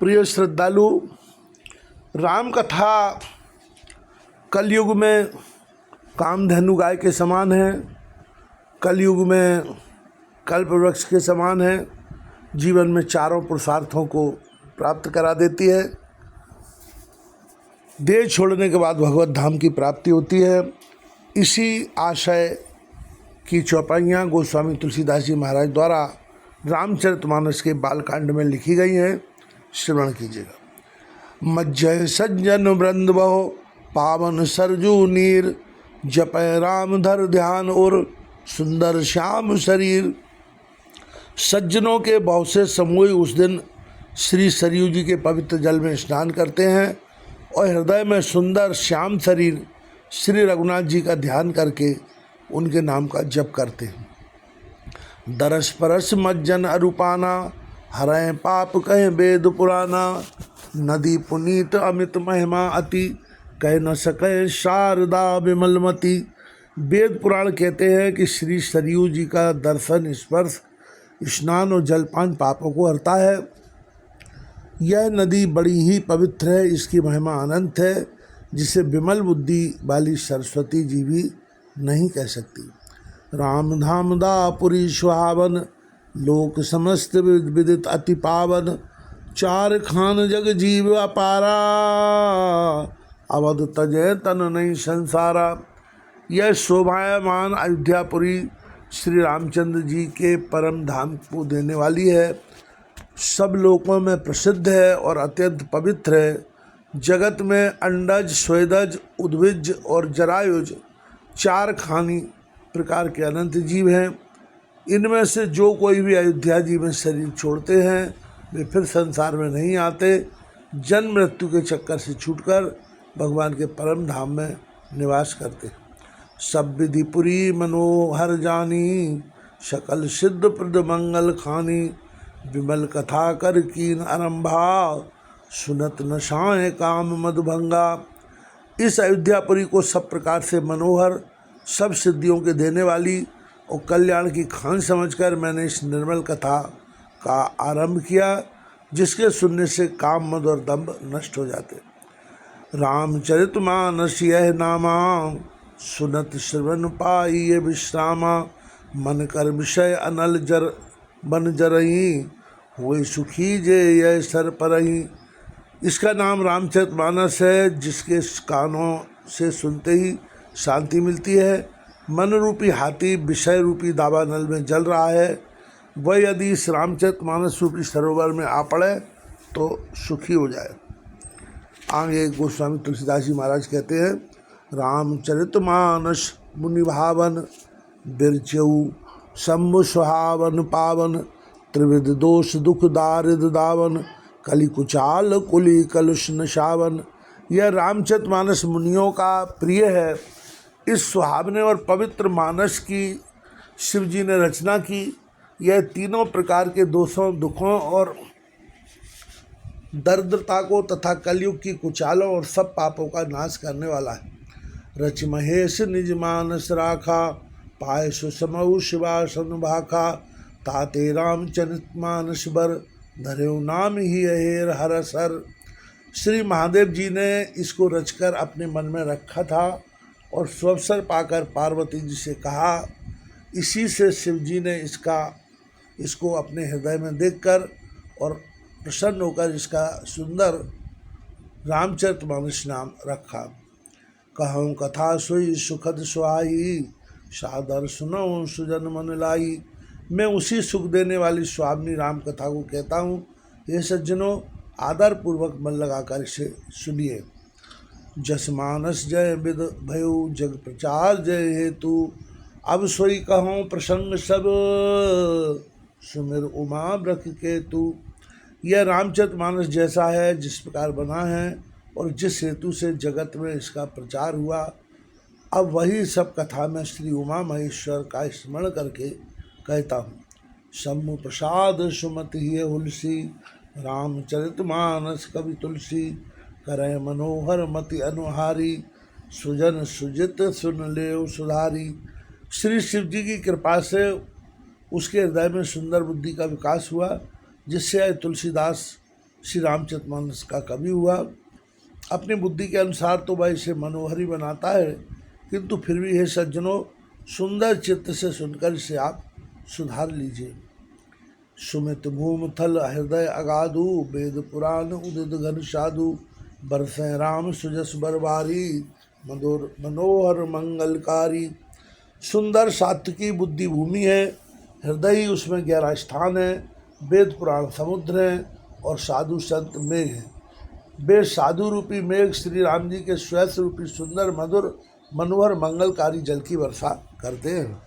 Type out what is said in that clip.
प्रिय श्रद्धालु, राम कथा कलयुग में कामधेनु गाय के समान है, कलयुग में कल्प वृक्ष के समान है, जीवन में चारों पुरुषार्थों को प्राप्त करा देती है। देह छोड़ने के बाद भगवत धाम की प्राप्ति होती है। इसी आशय की चौपाइयाँ गोस्वामी तुलसीदास जी महाराज द्वारा रामचरितमानस के बालकांड में लिखी गई हैं। श्रवण कीजिएगा। मज्जय सज्जन वृंद बहो पावन सरजू नीर, जपय राम धर ध्यान और सुंदर श्याम शरीर। सज्जनों के बहुत से समूह उस दिन श्री सरयू जी के पवित्र जल में स्नान करते हैं और हृदय में सुंदर श्याम शरीर श्री रघुनाथ जी का ध्यान करके उनके नाम का जप करते हैं। दरस परस मज्जन अरूपाना, हरय पाप कहे वेद पुराना। नदी पुनीत अमित महिमा अति, कह न सके शारदा विमलमती। वेद पुराण कहते हैं कि श्री सरयू जी का दर्शन, स्पर्श, स्नान और जलपान पापों को हरता है। यह नदी बड़ी ही पवित्र है, इसकी महिमा अनंत है, जिसे विमल बुद्धि वाली सरस्वती जी भी नहीं कह सकती। राम धाम दापुरी सुहावन, लोक समस्त विदित अति पावन। चार खान जग जीव अपारा, अवध तजय तन नहीं संसारा। यह शोभायमान अयोध्यापुरी श्री रामचंद्र जी के परम धाम को देने वाली है, सब लोकों में प्रसिद्ध है और अत्यंत पवित्र है। जगत में अंडज, स्वेदज, उद्भिज और जरायुज चार खानी प्रकार के अनंत जीव हैं। इनमें से जो कोई भी अयोध्या जी में शरीर छोड़ते हैं वे फिर संसार में नहीं आते, जन्म मृत्यु के चक्कर से छूटकर भगवान के परम धाम में निवास करते हैं। सब विधिपुरी मनोहर जानी, सकल सिद्ध प्रद मंगल खानी। विमल कथा कर कीन आरंभा, सुनत नशाएं काम मधुभंगा। इस अयोध्यापुरी को सब प्रकार से मनोहर, सब सिद्धियों के देने वाली और कल्याण की खान समझकर मैंने इस निर्मल कथा का आरंभ किया, जिसके सुनने से काम, मद और दंभ नष्ट हो जाते। रामचरितमानस यह नामा, सुनत श्रवण पाई ये विश्रामा। मन कर विषय अनल जर बन जरही, हुए सुखी जे यह सर परही। इसका नाम रामचरितमानस है, जिसके कानों से सुनते ही शांति मिलती है। मन रूपी हाथी विषय रूपी दावानल में जल रहा है, वह यदि इस रामचरितमानस रूपी सरोवर में आ पड़े तो सुखी हो जाए। आगे गोस्वामी तुलसीदास जी महाराज कहते हैं, रामचरितमानस मुनि भावन, बिरचऊ शंभु सुहावन पावन। त्रिविध दोष दुख दारिद दावन, कलि कुचाल कुली कलुष नशावन। यह रामचरितमानस मुनियों का प्रिय है। इस सुहावने और पवित्र मानस की शिव जी ने रचना की। यह तीनों प्रकार के दोषों, दुखों और दरिद्रता को तथा कलयुग की कुचालों और सब पापों का नाश करने वाला है। रच महेश निज मानस राखा, पाय सुसमऊ शिवासन भाखा। ताते रामचरितमानस बर, धर्यो नाम ही अहेर हरसर। श्री महादेव जी ने इसको रचकर अपने मन में रखा था और स्वअवसर पाकर पार्वती जी से कहा। इसी से शिव जी ने इसको अपने हृदय में देखकर और प्रसन्न होकर इसका सुंदर रामचरितमानस नाम रखा। कहूँ कथा सोई सुखद सुहाई, सादर सुनऊँ सुजन मन लाई। मैं उसी सुख देने वाली स्वामिनी राम कथा को कहता हूँ। ये सज्जनों, आदर पूर्वक मन लगाकर इसे सुनिए। जस मानस जय विद भयो, जग प्रचार जय हेतु। अब सोई कहूँ प्रसंग सब, सुमिर उमा ब्रख केतु। यह रामचरितमानस जैसा है, जिस प्रकार बना है और जिस हेतु से जगत में इसका प्रचार हुआ, अब वही सब कथा में श्री उमा महेश्वर का स्मरण करके कहता हूँ। शंभु प्रसाद सुमति ही हुलसी, रामचरितमानस कवि तुलसी। करय मनोहर मति अनुहारी, सुजन सुजित सुन लेव सुधारी। श्री शिव जी की कृपा से उसके हृदय में सुंदर बुद्धि का विकास हुआ, जिससे तुलसीदास श्री रामचरितमानस का कवि हुआ। अपनी बुद्धि के अनुसार तो वह इसे मनोहर ही बनाता है, किंतु फिर भी हे सज्जनों, सुंदर चित्त से सुनकर इसे आप सुधार लीजिए। सुमित भूम थल हृदय अगाधु, वेद पुराण उदित घन साधु, बरसें राम सुजस बरबारी, मनोहर मंगलकारी। सुंदर सात्विकी बुद्धि भूमि है, हृदय ही उसमें गहरा स्थान है, वेद पुराण समुद्र है और साधु संत मेघ हैं। वे साधु रूपी मेघ श्री राम जी के श्वेत रूपी सुंदर मधुर मनोहर मंगलकारी जल की वर्षा करते हैं।